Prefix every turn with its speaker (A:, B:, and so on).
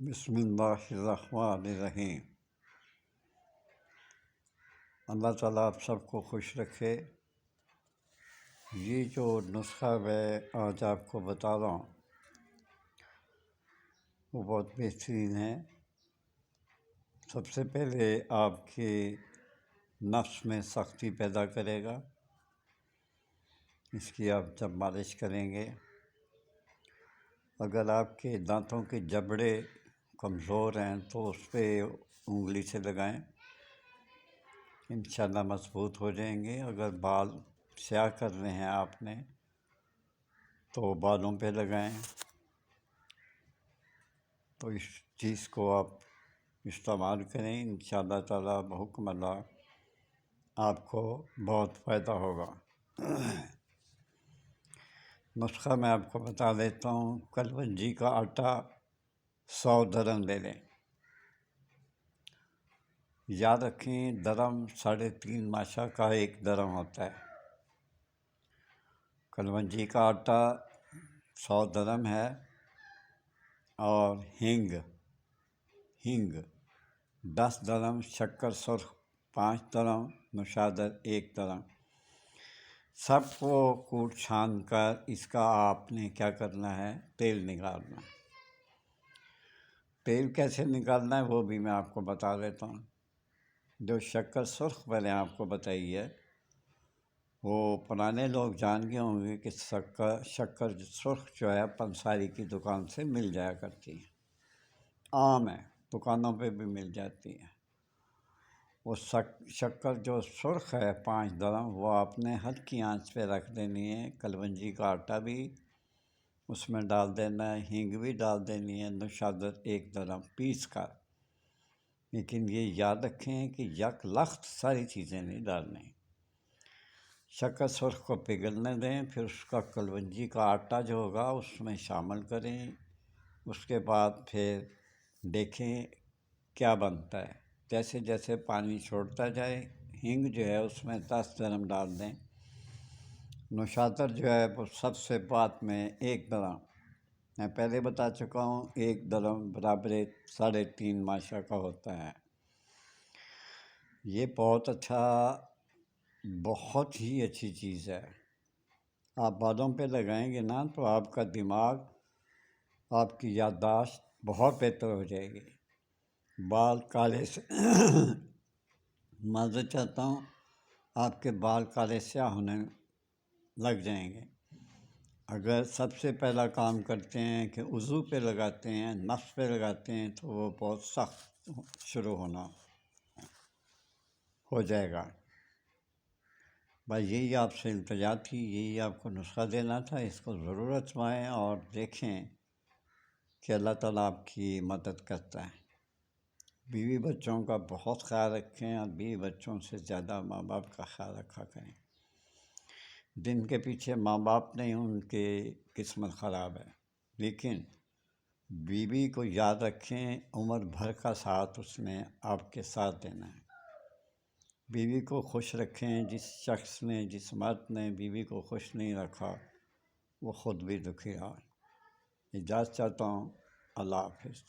A: بسم اللہ الرحمن الرحیم۔ اللہ تعالیٰ آپ سب کو خوش رکھے۔ یہ جو نسخہ میں آج آپ کو بتا رہا ہوں وہ بہت بہترین ہے۔ سب سے پہلے آپ کے نفس میں سختی پیدا کرے گا۔ اس کی آپ جب مالش کریں گے، اگر آپ کے دانتوں کے جبڑے کمزور ہیں تو اس پہ انگلی سے لگائیں، انشاءاللہ مضبوط ہو جائیں گے۔ اگر بال سیاہ کرنے ہیں آپ نے تو بالوں پہ لگائیں، تو اس چیز کو آپ استعمال کریں، انشاءاللہ تعالیٰ بحکم اللہ آپ کو بہت فائدہ ہوگا۔ نسخہ میں آپ کو بتا دیتا ہوں۔ کلونجی کا آٹا 100 درم لے لیں۔ یاد رکھیں درم 3.5 ماشا کا 1 درم ہوتا ہے۔ کلونجی کا آٹا 100 درم ہے، اور ہینگ 10 درم، شکر سرخ 5 درم، نوشادر 1 درم۔ سب کو کوٹ چھان کر اس کا آپ نے کیا کرنا ہے، تیل نکالنا۔ تیل کیسے نکالنا ہے وہ بھی میں آپ کو بتا دیتا ہوں۔ جو شکر سرخ میں نے آپ کو بتائی ہے، وہ پرانے لوگ جان گئے ہوں گے کہ شکر سرخ جو ہے پنساری کی دکان سے مل جایا کرتی ہے، عام ہے، دکانوں پہ بھی مل جاتی ہے۔ وہ شکر جو سرخ ہے 5 درم، وہ آپ نے ہلکی آنچ پہ رکھ دینی ہے۔ کلونجی کا آٹا بھی اس میں ڈال دینا ہے، ہینگ بھی ڈال دینی ہے، نوشادر 1 درم پیس کر۔ لیکن یہ یاد رکھیں کہ یک لخت ساری چیزیں نہیں ڈالنی۔ شکر سرخ کو پگھلنے دیں، پھر اس کا کلونجی کا آٹا جو ہوگا اس میں شامل کریں۔ اس کے بعد پھر دیکھیں کیا بنتا ہے۔ جیسے جیسے پانی چھوڑتا جائے، ہینگ جو ہے اس میں 10 درم ڈال دیں۔ نوشادر جو ہے وہ سب سے بعد میں 1 درم، میں پہلے بتا چکا ہوں 1 درم برابر 3.5 ماشا کا ہوتا ہے۔ یہ بہت ہی اچھی چیز ہے۔ آپ بالوں پہ لگائیں گے نا تو آپ کا دماغ، آپ کی یادداشت بہت بہتر ہو جائے گی۔ بال کالے سے معذرت چاہتا ہوں، آپ کے بال کالے سیاہ ہونے لگ جائیں گے۔ اگر سب سے پہلا کام کرتے ہیں کہ وضو پہ لگاتے ہیں، نفس پہ لگاتے ہیں، تو وہ بہت سخت شروع ہونا ہو جائے گا۔ بس یہی آپ سے التجا تھی، یہی آپ کو نسخہ دینا تھا۔ اس کو ضرور آزمائیں اور دیکھیں کہ اللہ تعالیٰ آپ کی مدد کرتا ہے۔ بیوی بچوں کا بہت خیال رکھیں، اور بیوی بچوں سے زیادہ ماں باپ کا خیال رکھا کریں۔ جن کے پیچھے ماں باپ نہیں، ان کی قسمت خراب ہے۔ لیکن بیوی کو یاد رکھیں، عمر بھر کا ساتھ اس نے آپ کے ساتھ دینا ہے۔ بیوی کو خوش رکھیں۔ جس شخص نے، جس مرد نے بیوی کو خوش نہیں رکھا، وہ خود بھی دکھی رہا۔ اجازت چاہتا ہوں۔ اللہ حافظ۔